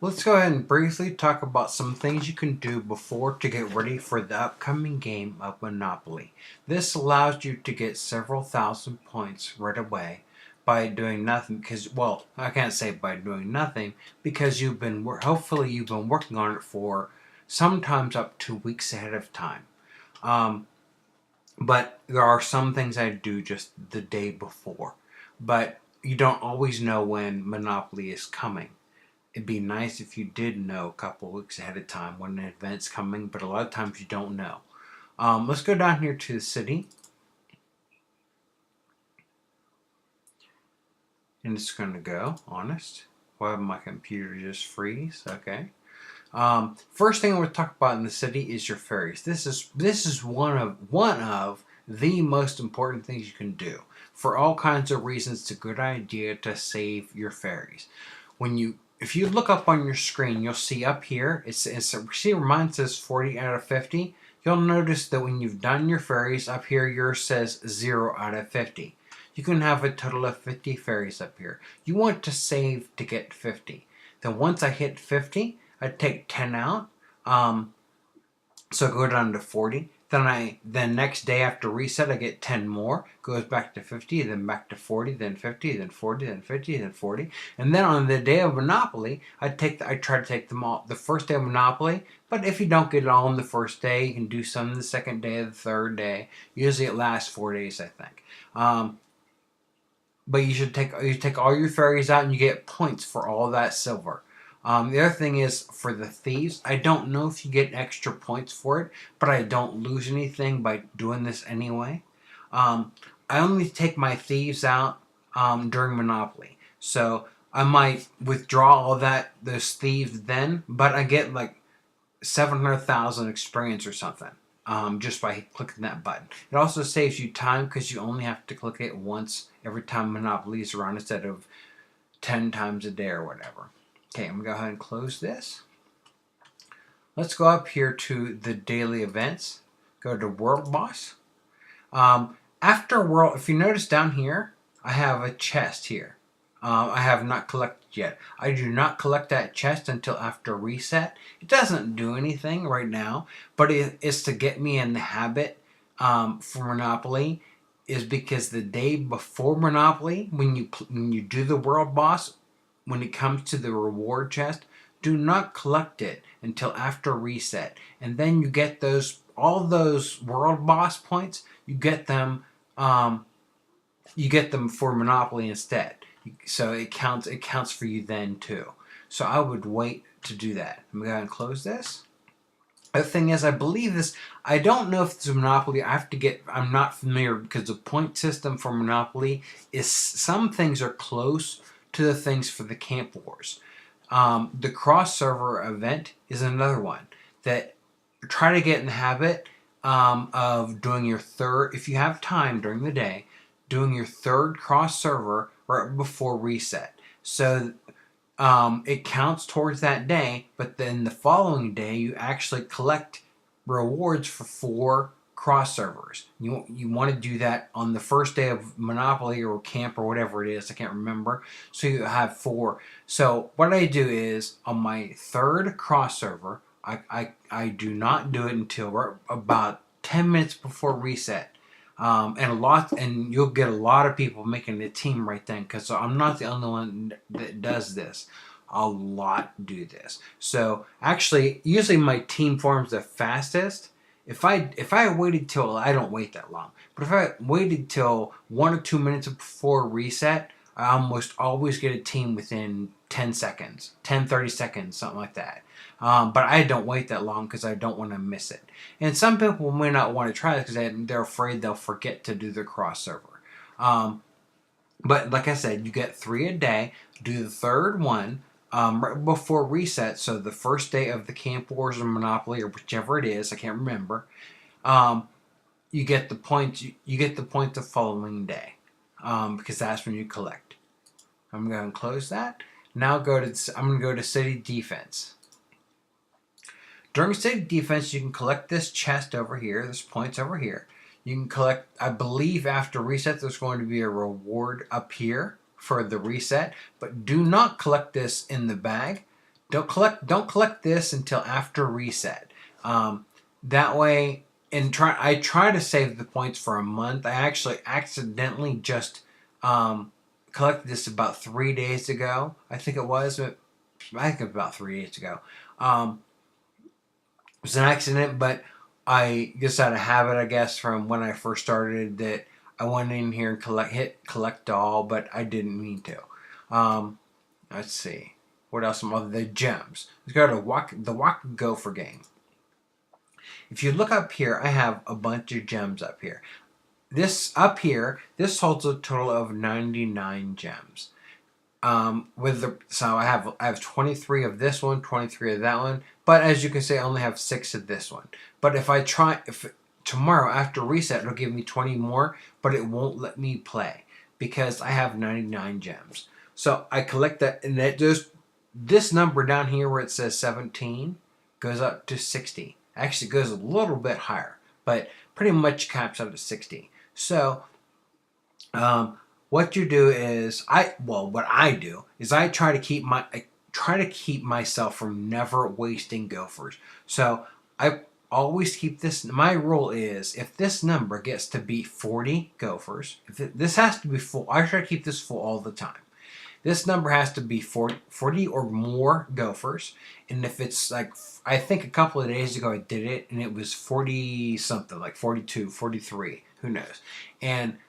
Let's go ahead and briefly talk about some things you can do before to get ready for the upcoming game of Monopoly. This allows you to get several thousand points right away by doing nothing because, well, I can't say by doing nothing because hopefully you've been working on it for sometimes up to weeks ahead of time. Um, but there are some things I do just the day before. But you don't always know when Monopoly is coming. It'd be nice if you did know a couple weeks ahead of time when an event's coming, but a lot of times you don't know. Let's go down here to the city. And it's going to go, honest. Why my computer just freeze? Okay. First thing I want to talk about in the city is your ferries. This is one of the most important things you can do. For all kinds of reasons, it's a good idea to save your ferries. If you look up on your screen, you'll see up here, see where mine says 40 out of 50? You'll notice that when you've done your ferries, up here yours says 0 out of 50. You can have a total of 50 ferries up here. You want to save to get 50. Then once I hit 50, I take 10 out, so I go down to 40. Then next day after reset, I get 10 more. Goes back to 50, then back to 40, then 50, then 40, then 50, then 40. And then on the day of Monopoly, I try to take them all the first day of Monopoly. But if you don't get it all on the first day, you can do some the second day, the third day. Usually it lasts 4 days, I think. But you take all your fairies out and you get points for all that silver. The other thing is for the thieves, I don't know if you get extra points for it, but I don't lose anything by doing this anyway. I only take my thieves out during Monopoly, so I might withdraw all those thieves then, but I get like 700,000 experience or something. Just by clicking that button. It also saves you time because you only have to click it once every time Monopoly is around instead of 10 times a day or whatever. Okay, I'm going to go ahead and close this. Let's go up here to the daily events. Go to World Boss. After World, if you notice down here, I have a chest here. I have not collected yet. I do not collect that chest until after reset. It doesn't do anything right now, but it's to get me in the habit for Monopoly. Is because the day before Monopoly, when you do the World Boss, when it comes to the reward chest, do not collect it until after reset, and then you get all those World Boss points. You get them for Monopoly instead. So it counts for you then too. So I would wait to do that. I'm going to close this. The thing is, I believe this. I don't know if it's a Monopoly. I'm not familiar because the point system for Monopoly is some things are close to the things for the Camp Wars. The cross server event is another one that try to get in the habit of doing your third, if you have time during the day, doing your third cross server right before reset. So it counts towards that day, but then the following day you actually collect rewards for 4 cross servers. You want to do that on the first day of Monopoly or Camp or whatever it is. I can't remember. So you have 4. So what I do is on my third cross server, I do not do it until about 10 minutes before reset. And you'll get a lot of people making the team right then because I'm not the only one that does this. A lot do this. So actually, usually my team forms the fastest. If I waited till, I don't wait that long, but if I waited till 1 or 2 minutes before reset, I almost always get a team within 10 seconds, 10, 30 seconds, something like that. But I don't wait that long because I don't want to miss it. And some people may not want to try this because they're afraid they'll forget to do the cross server. But like I said, you get 3 a day. Do the third one right before reset. So the first day of the Camp Wars or Monopoly or whichever it is, I can't remember. You get the points. You get the point the following day because that's when you collect. I'm going to close that. Now I'm going to go to City Defense. During City Defense, you can collect this chest over here, this points over here. You can collect, I believe after reset, there's going to be a reward up here for the reset, but do not collect this in the bag. don't collect this until after reset. That way, I try to save the points for a month. I actually accidentally just collected this about 3 days ago. I think it was. I think it was about 3 days ago. It was an accident, but I just out of habit, I guess, from when I first started, that I went in here and hit collect all, but I didn't mean to. Let's see. What else? The gems. Let's go to the Waka Gopher game. If you look up here, I have a bunch of gems up here. This holds a total of 99 gems. So I have 23 of this one, 23 of that one, but as you can see, I only have 6 of this one. But if tomorrow after reset, it'll give me 20 more, but it won't let me play because I have 99 gems. So I collect that, and this number down here where it says 17 goes up to 60. Actually, it goes a little bit higher, but pretty much caps out at 60. So, what you do is what I do is I try to keep myself from never wasting gophers. So I always keep this. My rule is if this number gets to be 40 gophers, this has to be full. I try to keep this full all the time. This number has to be 40 or more gophers. And if it's like, I think a couple of days ago I did it and it was 40 something, like 42, 43, who knows. And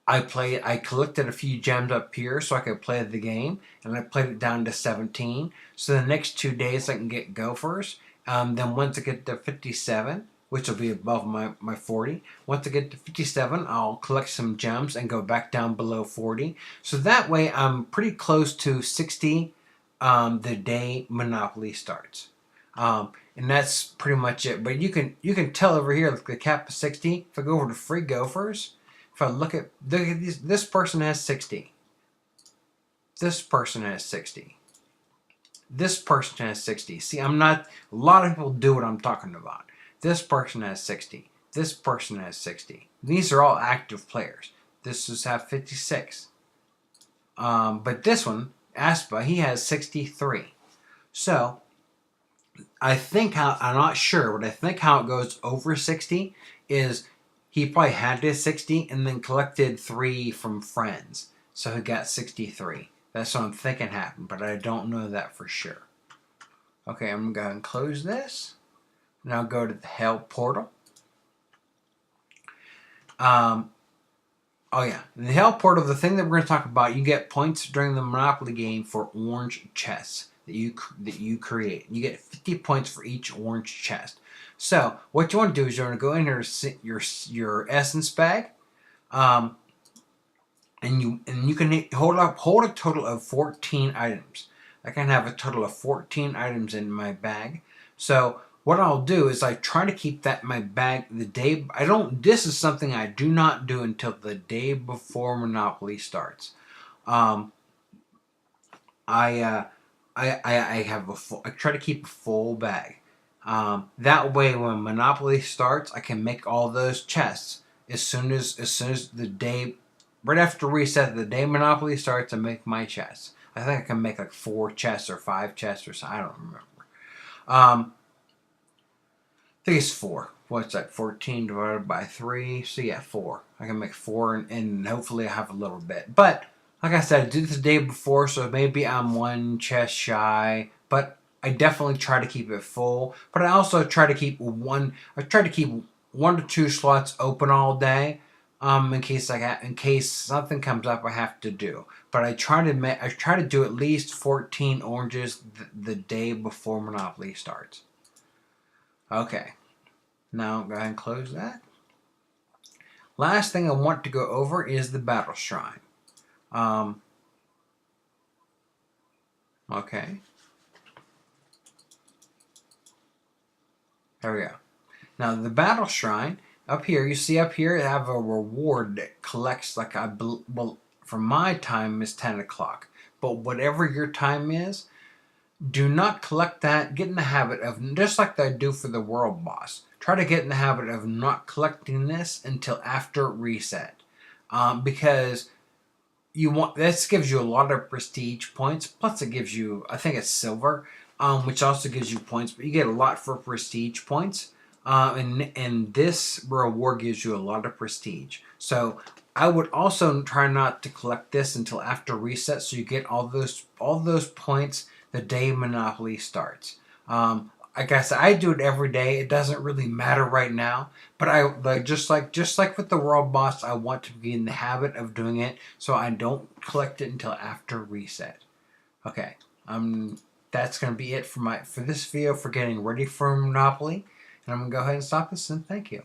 I collected a few gems up here so I could play the game, and I played it down to 17. So the next 2 days I can get gophers. Then once I get to 57, which will be above my 40. Once I get to 57, I'll collect some gems and go back down below 40. So that way I'm pretty close to 60 the day Monopoly starts. And that's pretty much it. But you can tell over here, like the cap is 60. If I go over to free gophers, if I look at these, this person has 60. This person has 60. This person has 60. See, a lot of people do what I'm talking about. This person has 60. This person has 60. These are all active players. This is have 56. But this one, Aspa, he has 63. So, I'm not sure, but I think how it goes over 60 is he probably had his 60 and then collected 3 from friends. So he got 63. That's what I'm thinking happened, but I don't know that for sure. Okay, I'm going to go ahead and close this. Now go to the Help portal. Oh yeah, in the Help portal, the thing that we're going to talk about, you get points during the Monopoly game for orange chests that you create. You get 50 points for each orange chest. So what you want to do is you want to go in here, your essence bag, and you can hold a total of 14 items. I can have a total of 14 items in my bag. So what I'll do is I try to keep that in my bag the day. This is something I do not do until the day before Monopoly starts. I try to keep a full bag. That way, when Monopoly starts, I can make all those chests as soon as the day, right after reset, the day Monopoly starts, I make my chests. I think I can make like 4 chests or 5 chests or something. I don't remember. I think it's 4. What's that? 14 divided by 3. So yeah, 4. I can make 4 and hopefully I have a little bit. But like I said, I did this the day before, so maybe I'm 1 chest shy. But I definitely try to keep it full. But I also try to keep 1 to 2 slots open all day. In case something comes up I have to do. But I try to do at least 14 oranges the day before Monopoly starts. Okay, now go ahead and close that. Last thing I want to go over is the Battle Shrine. Okay. There we go. Now the Battle Shrine, up here, you see up here, I have a reward that collects like for my time is 10 o'clock. But whatever your time is, do not collect that. Get in the habit of, just like I do for the world boss, try to get in the habit of not collecting this until after reset. Because you want this gives you a lot of prestige points. Plus, it gives you, I think it's silver, which also gives you points. But you get a lot for prestige points, and this reward gives you a lot of prestige. So I would also try not to collect this until after reset, so you get all those points the day Monopoly starts. Like I said, I do it every day. It doesn't really matter right now, but I like just like with the world boss, I want to be in the habit of doing it, so I don't collect it until after reset. Okay, that's gonna be it for this video for getting ready for Monopoly, and I'm gonna go ahead and stop this and thank you.